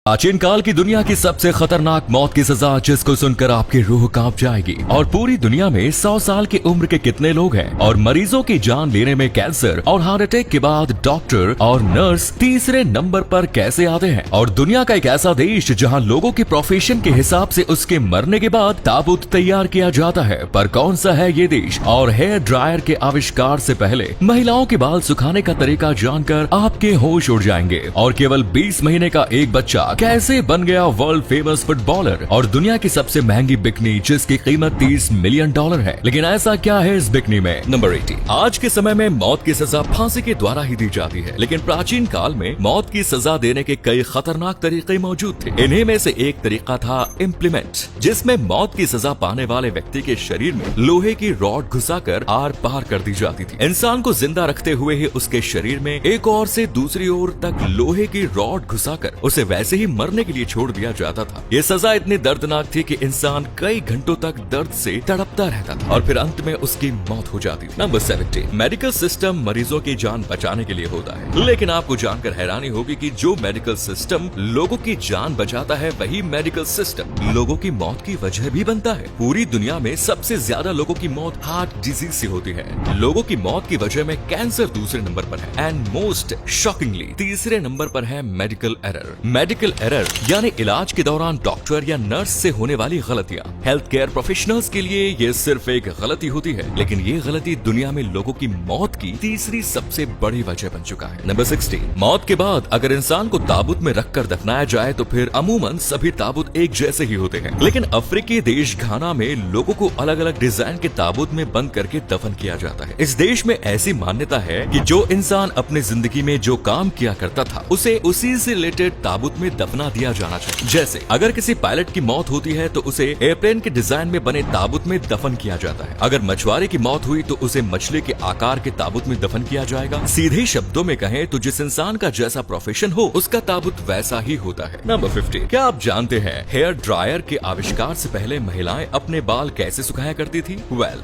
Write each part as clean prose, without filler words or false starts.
प्राचीन काल की दुनिया की सबसे खतरनाक मौत की सजा जिसको सुनकर आपकी रूह कांप जाएगी। और पूरी दुनिया में 100 साल की उम्र के कितने लोग हैं और मरीजों की जान लेने में कैंसर और हार्ट अटैक के बाद डॉक्टर और नर्स तीसरे नंबर पर कैसे आते हैं। और दुनिया का एक ऐसा देश जहां लोगों की प्रोफेशन के हिसाब से उसके मरने के बाद ताबूत तैयार किया जाता है, पर कौन सा है ये देश। और हेयर ड्रायर के आविष्कार से पहले महिलाओं के बाल सुखाने का तरीका जानकर आपके होश उड़ जाएंगे। और केवल 20 महीने का एक बच्चा कैसे बन गया वर्ल्ड फेमस फुटबॉलर। और दुनिया की सबसे महंगी बिकनी जिसकी कीमत $30 मिलियन है। लेकिन ऐसा क्या है इस बिकनी में। नंबर 80। आज के समय में मौत की सजा फांसी के द्वारा ही दी जाती है, लेकिन प्राचीन काल में मौत की सजा देने के कई खतरनाक तरीके मौजूद थे। इन्हीं में से एक तरीका था इम्प्लीमेंट, जिसमें मौत की सजा पाने वाले व्यक्ति के शरीर में लोहे की रॉड घुसाकर आर पार कर दी जाती थी। इंसान को जिंदा रखते हुए ही उसके शरीर में एक ओर से दूसरी ओर तक लोहे की रॉड घुसाकर उसे वैसे ही मरने के लिए छोड़ दिया जाता था। ये सजा इतनी दर्दनाक थी कि इंसान कई घंटों तक दर्द से तड़पता रहता था और फिर अंत में उसकी मौत हो जाती थी। नंबर 70। मेडिकल सिस्टम मरीजों की जान बचाने के लिए होता है, लेकिन आपको जानकर हैरानी होगी कि जो मेडिकल सिस्टम लोगों की जान बचाता है, वही मेडिकल सिस्टम लोगों की मौत की वजह भी बनता है। पूरी दुनिया में सबसे ज्यादा लोगों की मौत हार्ट डिजीज से होती है। लोगों की मौत की वजह में कैंसर दूसरे नंबर पर है एंड मोस्ट शॉकिंगली तीसरे नंबर पर है मेडिकल एरर। मेडिकल एरर यानी इलाज के दौरान डॉक्टर या नर्स से होने वाली गलतियां। हेल्थ केयर प्रोफेशनल्स के लिए ये सिर्फ एक गलती होती है, लेकिन ये गलती दुनिया में लोगों की मौत की तीसरी सबसे बड़ी वजह बन चुका है। नंबर 60। मौत के बाद अगर इंसान को ताबूत में रखकर दफनाया जाए तो फिर अमूमन सभी ताबूत एक जैसे ही होते हैं, लेकिन अफ्रीकी देश घाना में लोगों को अलग अलग डिजाइन के ताबूत में बंद करके दफन किया जाता है। इस देश में ऐसी मान्यता है कि जो इंसान अपनी जिंदगी में जो काम किया करता था उसे उसी से रिलेटेड ताबूत में दफना दिया जाना चाहिए। जैसे अगर किसी पायलट की मौत होती है तो उसे एयरप्लेन के डिजाइन में बने ताबूत में दफन किया जाता है। अगर मछुआरे की मौत हुई तो उसे मछली के आकार के ताबूत में दफन किया जाएगा। सीधे शब्दों में कहें तो जिस इंसान का जैसा प्रोफेशन हो उसका ताबूत वैसा ही होता है। नंबर 50। क्या आप जानते हैं हेयर ड्रायर के आविष्कार से पहले महिलाएं अपने बाल कैसे सुखाया करती थी?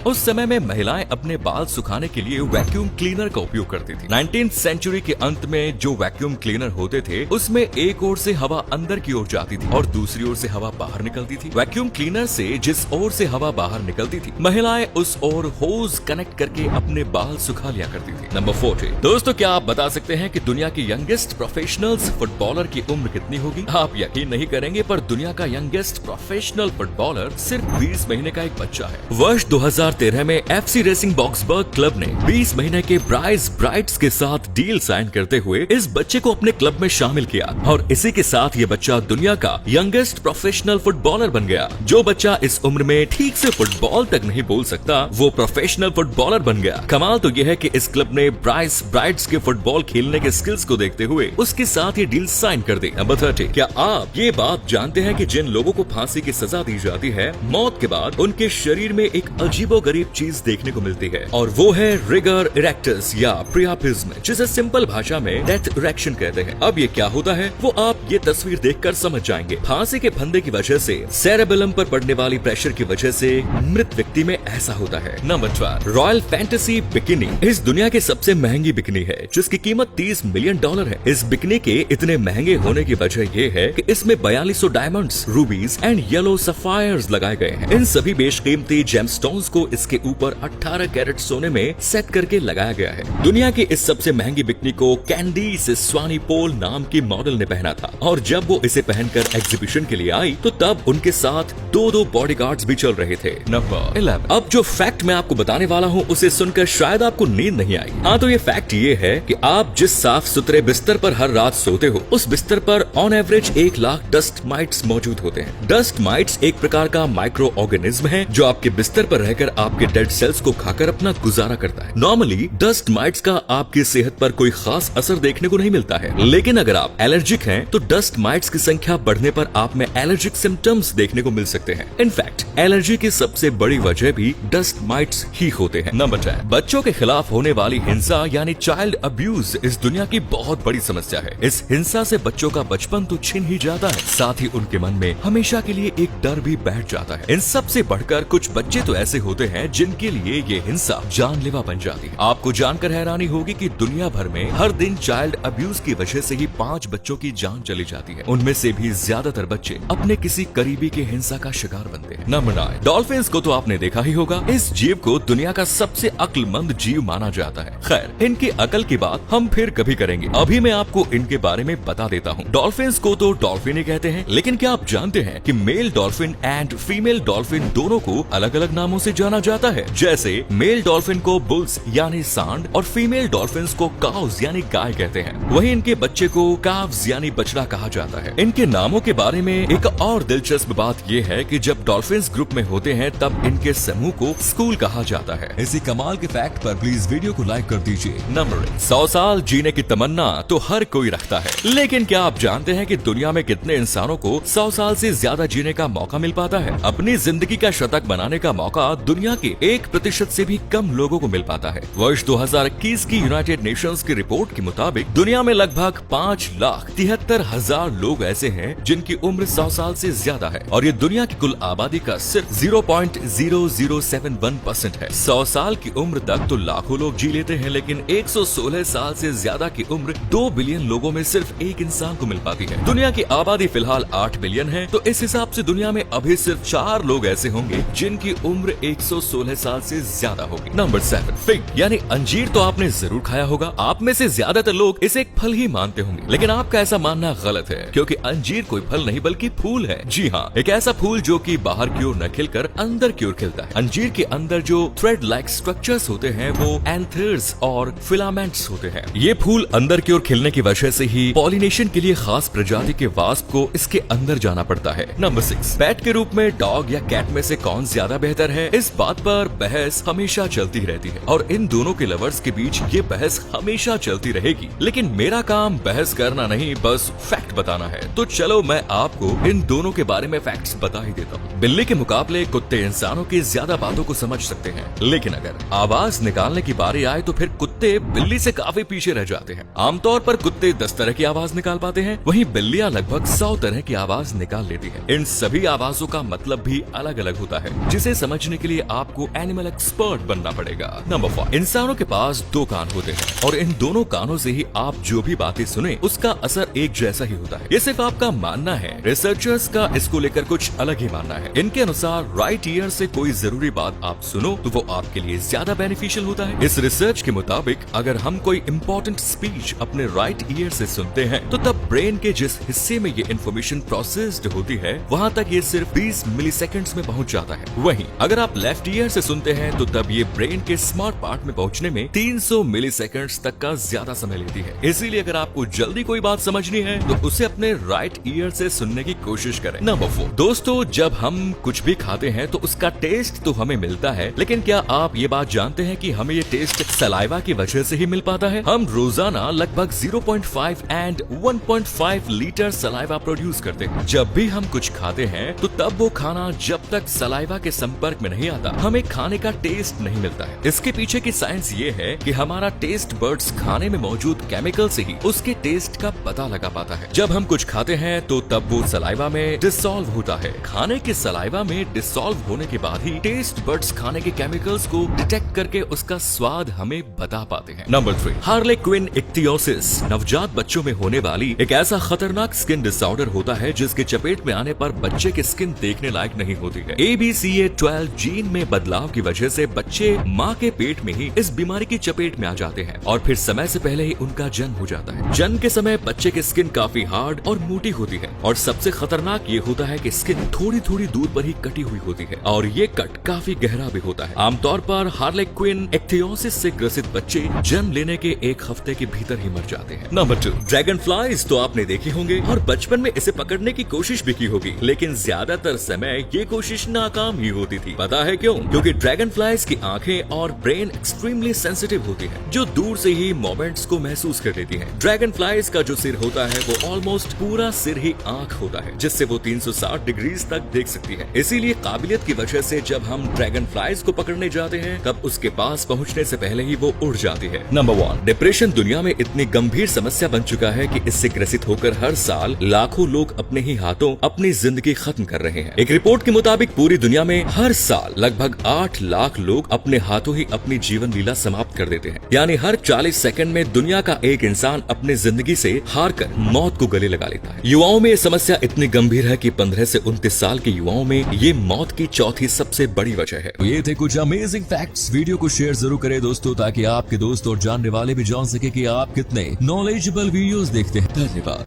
उस समय में महिलाएं अपने बाल सुखाने के लिए वैक्यूम क्लीनर का उपयोग करती थी। 19th सेंचुरी के अंत में जो वैक्यूम क्लीनर होते थे उसमें एक ओर से हवा अंदर की ओर जाती थी और दूसरी ओर से हवा बाहर निकलती थी। वैक्यूम क्लीनर से जिस ओर से हवा बाहर निकलती थी महिलाएं उस ओर होज कनेक्ट करके अपने बाल सुखा लिया करती थी। नंबर 40। दोस्तों, क्या आप बता सकते हैं कि दुनिया की यंगेस्ट प्रोफेशनल्स फुटबॉलर की उम्र कितनी होगी? आप यकीन नहीं करेंगे, पर दुनिया का यंगेस्ट प्रोफेशनल फुटबॉलर सिर्फ 20 महीने का एक बच्चा है। वर्ष 2013 में FC रेसिंग बॉक्सबर्ग क्लब ने 20 महीने के ब्राइस ब्राइट्स के साथ डील साइन करते हुए इस बच्चे को अपने क्लब में शामिल किया और इसी के साथ ये बच्चा दुनिया का यंगेस्ट प्रोफेशनल फुटबॉलर बन गया। जो बच्चा इस उम्र में ठीक से फुटबॉल तक नहीं बोल सकता वो प्रोफेशनल फुटबॉलर बन गया। कमाल तो यह है कि इस क्लब ने ब्राइस ब्राइट्स के फुटबॉल खेलने के स्किल्स को देखते हुए उसके साथ ये डील साइन कर दी। नंबर 30। क्या आप ये बात जानते हैं कि जिन लोगों को फांसी की सजा दी जाती है मौत के बाद उनके शरीर में एक अजीबोगरीब चीज देखने को मिलती है, और वो है रिगर इरेक्टस या प्रियापिज्म, जिसे सिंपल भाषा में डेथ इरेक्शन कहते हैं। अब ये क्या होता है वो आप ये तस्वीर देखकर समझ जाएंगे। फांसी के फंदे की वजह से सेरेबेलम पर पड़ने वाली प्रेशर की वजह से मृत व्यक्ति में ऐसा होता है। नंबर 12। रॉयल फैंटेसी बिकिनी इस दुनिया की सबसे महंगी बिकिनी है जिसकी कीमत $30 मिलियन है। इस बिकिनी के इतने महंगे होने की वजह ये है कि इसमें 4200 डायमंड्स, रूबीज एंड येलो सफायर्स लगाए गए हैं। इन सभी बेशकीमती जेमस्टोन्स को इसके ऊपर 18 कैरेट सोने में सेट करके लगाया गया है। दुनिया की इस सबसे महंगी बिकनी को कैंडीस स्वानी पोल नाम की मॉडल ने पहना था, और जब वो इसे पहनकर एग्जीबिशन के लिए आई तो तब उनके साथ दो बॉडीगार्ड्स भी चल रहे थे। नंबर 11। अब जो फैक्ट मैं आपको बताने वाला हूँ उसे सुनकर शायद आपको नींद नहीं आई। हाँ, तो ये फैक्ट ये है कि आप जिस साफ सुथरे बिस्तर पर हर रात सोते हो उस बिस्तर पर on average 1 lakh dust mites मौजूद होते हैं। डस्ट माइट्स एक प्रकार का माइक्रो ऑर्गेनिज्म है जो आपके बिस्तर पर रहकर आपके डेड सेल्स को खाकर अपना गुजारा करता है। नॉर्मली डस्ट माइट्स का आपकी सेहत पर कोई खास असर देखने को नहीं मिलता है, लेकिन अगर आप एलर्जिक हैं तो डस्ट माइट्स की संख्या बढ़ने पर आप में एलर्जिक सिम्टम्स देखने को मिल सकते हैं। इनफैक्ट एलर्जी की सबसे बड़ी वजह भी डस्ट माइट्स ही होते हैं। नंबर 10। बच्चों के खिलाफ होने वाली हिंसा यानी चाइल्ड अब्यूज इस दुनिया की बहुत बड़ी समस्या है। इस हिंसा से बच्चों का बचपन तो छिन ही जाता है, साथ ही उनके मन में हमेशा के लिए एक डर भी बैठ जाता है। इन सब से बढ़कर कुछ बच्चे तो ऐसे होते हैं जिनके लिए ये हिंसा जानलेवा बन जाती है। आपको जानकर हैरानी होगी कि दुनिया भर में हर दिन चाइल्ड अब्यूज की वजह से ही 5 बच्चों की जान चली जाती है। उनमें से भी ज्यादातर बच्चे अपने किसी करीबी के हिंसा का शिकार बनते हैं। नंबर 9, डॉल्फिन्स को तो आपने देखा ही होगा। इस जीव को दुनिया का सबसे अक्लमंद जीव माना जाता है। खैर, इनकी अकल की बात हम फिर कभी करेंगे। अभी मैं आपको इनके बारे में बता देता हूँ। डॉल्फिन्स को तो डॉल्फिन ही कहते हैं, लेकिन क्या आप जानते हैं कि male dolphin and female dolphin दोनों को अलग अलग नामों से जाना जाता है। जैसे मेल डॉल्फिन को बुल्स यानी सांड और फीमेल डॉल्फिन्स को काउज यानी गाय कहते हैं। वहीं इनके बच्चे को काव्स यानी बछड़ा कहा जाता है। इनके नामों के बारे में एक और दिलचस्प बात यह है कि जब डॉल्फिन्स ग्रुप में होते हैं तब इनके समूह को स्कूल कहा जाता है। इसी कमाल के फैक्ट पर प्लीज वीडियो को लाइक कर दीजिए। नंबर 100 साल जीने की तमन्ना तो हर कोई रखता है, लेकिन क्या आप जानते हैं कि दुनिया में कितने इंसानों को 100 साल से ज्यादा जीने का मौका मिल पाता है? अपनी जिंदगी का शतक बनाने का मौका दुनिया के 1% से भी कम लोगों को मिल पाता है। वर्ष 2021 की यूनाइटेड नेशंस की रिपोर्ट के मुताबिक दुनिया में लगभग 5,73,000 लोग ऐसे हैं जिनकी उम्र 100 साल से ज्यादा है, और ये दुनिया की कुल आबादी का सिर्फ 0.0071% है। 100 साल की उम्र तक तो लाखों लोग जी लेते हैं, लेकिन 116 साल से ज्यादा की उम्र 2 बिलियन लोगों में सिर्फ एक इंसान को मिल पाती है। दुनिया की आबादी फिलहाल 8 बिलियन है, तो इस हिसाब से दुनिया में अभी सिर्फ 4 लोग ऐसे होंगे जिनकी उम्र 116 साल से ज्यादा होगी। नंबर 7, फिग यानी अंजीर तो आपने जरूर खाया होगा। आप में से ज्यादातर लोग इसे एक फल ही मानते होंगे, लेकिन आपका ऐसा मानना गलत है, क्योंकि अंजीर कोई फल नहीं बल्कि फूल है। जी हाँ, एक ऐसा फूल जो कि बाहर की ओर न खिलकर अंदर की ओर खिलता है। अंजीर के अंदर जो थ्रेड लाइक स्ट्रक्चर्स होते हैं वो एंथर्स और फिलामेंट्स होते हैं। ये फूल अंदर की ओर खिलने की वजह से ही पॉलिनेशन के लिए खास प्रजाति के वास्प को इसके अंदर जाना पड़ता है। नंबर 6, पेट के रूप में डॉग या कैट में से कौन ज्यादा बेहतर है, इस बात पर बहस हमेशा चलती रहती है, और इन दोनों के लवर्स के बीच ये बहस हमेशा चलती रहेगी। लेकिन मेरा काम बहस करना नहीं, बस फैक्ट बताना है। तो चलो मैं आपको इन दोनों के बारे में फैक्ट्स बता ही देता हूँ। बिल्ली के मुकाबले कुत्ते इंसानों की ज्यादा बातों को समझ सकते हैं, लेकिन अगर आवाज निकालने की बारी आए तो फिर कुत्ते बिल्ली से काफी पीछे रह जाते हैं। आमतौर पर कुत्ते 10 तरह की आवाज निकाल पाते हैं, वहीं बिल्लियां लगभग 100 तरह की आवाज निकाल लेती हैं। इन सभी आवाजों का मतलब भी अलग अलग होता है, जिसे समझने के लिए आपको एनिमल एक्सपर्ट बनना पड़ेगा। नंबर 5, इंसानों के पास 2 कान होते हैं, और इन दोनों कानों से ही आप जो भी बातें सुने उसका असर एक जैसा ही होता है। ये सिर्फ आपका मानना है, रिसर्चर्स का इसको लेकर कुछ अलग ही मानना है। इनके अनुसार राइट ईयर से कोई जरूरी बात आप सुनो तो वो आपके लिए ज्यादा बेनिफिशियल होता है। इस रिसर्च के मुताबिक अगर हम कोई इम्पोर्टेंट स्पीच अपने राइट ईयर से सुनते हैं तो तब ब्रेन के जिस हिस्से में ये इन्फॉर्मेशन प्रोसेस्ड होती है वहाँ तक ये सिर्फ 20 मिलीसेकंड्स में पहुँच जाता है। वहीं अगर आप लेफ्ट ईयर से सुनते हैं तो तब ये ब्रेन के स्मार्ट पार्ट में पहुँचने में 300 मिलीसेकंड्स तक का ज्यादा समय लेती है। इसीलिए अगर आपको जल्दी कोई बात समझनी है तो उसे अपने राइट ईयर से सुनने की कोशिश करें। नंबर 4, दोस्तों जब हम कुछ भी खाते हैं तो उसका टेस्ट तो हमें मिलता है, लेकिन क्या आप ये बात जानते हैं कि हमें ये टेस्ट सलाइवा की वजह से ही मिल पाता है? हम रोजाना लगभग 0.5 एंड 1.5 लीटर सलाइवा प्रोड्यूस करते हैं। जब भी हम कुछ खाते हैं तो तब वो खाना जब तक सलाइवा के संपर्क में नहीं आता हमें खाने का टेस्ट नहीं मिलता है। इसके पीछे की साइंस ये है कि हमारा टेस्ट बर्ड्स खाने में मौजूद केमिकल से ही उसके टेस्ट का पता लगा पाता है। जब हम कुछ खाते हैं तो तब वो सलाइवा में डिसॉल्व होता है। खाने के सलाइवा में डिसॉल्व होने के बाद ही टेस्ट बर्ड्स खाने के केमिकल्स को डिटेक्ट करके उसका स्वाद हमें बता पाते हैं। नंबर 3, हार्लेक्विन इक्तियोसिस नवजात बच्चों में होने वाली एक ऐसा खतरनाक स्किन डिसऑर्डर होता है जिसके चपेट में आने पर बच्चे की स्किन देखने लायक नहीं होती है। ABCA12 जीन में बदलाव की वजह से बच्चे माँ के पेट में ही इस बीमारी की चपेट में आ जाते हैं और फिर समय से पहले ही उनका जन्म हो जाता है। जन्म के समय बच्चे की स्किन काफी हार्ड और मोटी होती है, और सबसे खतरनाक ये होता है कि स्किन थोड़ी थोड़ी दूर पर ही कटी हुई होती है, और ये कट काफी गहरा भी होता है। आमतौर पर हार्लेक्विन इक्तियोसिस से ग्रसित बच्चे जन्म लेने के 1 हफ्ते के भीतर ही मर जाते हैं। नंबर 2, ड्रैगन फ्लाइज तो आपने देखे होंगे और बचपन में इसे पकड़ने की कोशिश भी की होगी, लेकिन ज्यादातर समय ये कोशिश नाकाम ही होती थी। पता है क्यों? क्योंकि ड्रैगन फ्लाइज की आंखें और ब्रेन एक्सट्रीमली सेंसिटिव होती है, जो दूर से ही मोमेंट्स को महसूस कर लेती है। ड्रैगन फ्लाइज का जो सिर होता है वो ऑलमोस्ट पूरा सिर ही आंख होता है, जिससे वो 360 डिग्री तक देख सकती है। इसीलिए काबिलियत की वजह से जब हम ड्रैगन फ्लाइज को पकड़ने जाते हैं तब उसके पास पहुंचने से पहले ही वो उड़ जाती है। नंबर 1, डिप्रेशन दुनिया में इतनी गंभीर समस्या बन चुका है कि इससे ग्रसित होकर हर साल लाखों लोग अपने ही हाथों अपनी जिंदगी खत्म कर रहे हैं। एक रिपोर्ट के मुताबिक पूरी दुनिया में हर साल लगभग 8 लाख लोग अपने हाथों ही अपनी जीवन लीला समाप्त कर देते हैं। यानी हर 40 सेकंड में दुनिया का एक इंसान अपनी जिंदगी से हार कर मौत को गले लगा लेता है। युवाओं में ये समस्या इतनी गंभीर है कि 15 से 29 साल के युवाओं में ये मौत की चौथी सबसे बड़ी वजह है। तो ये थे कुछ अमेजिंग फैक्ट्स। वीडियो को शेयर जरूर करें दोस्तों, ताकि आपके दोस्त और जानने वाले भी जान सके कि आप कितने नॉलेजेबल वीडियोस देखते हैं। धन्यवाद।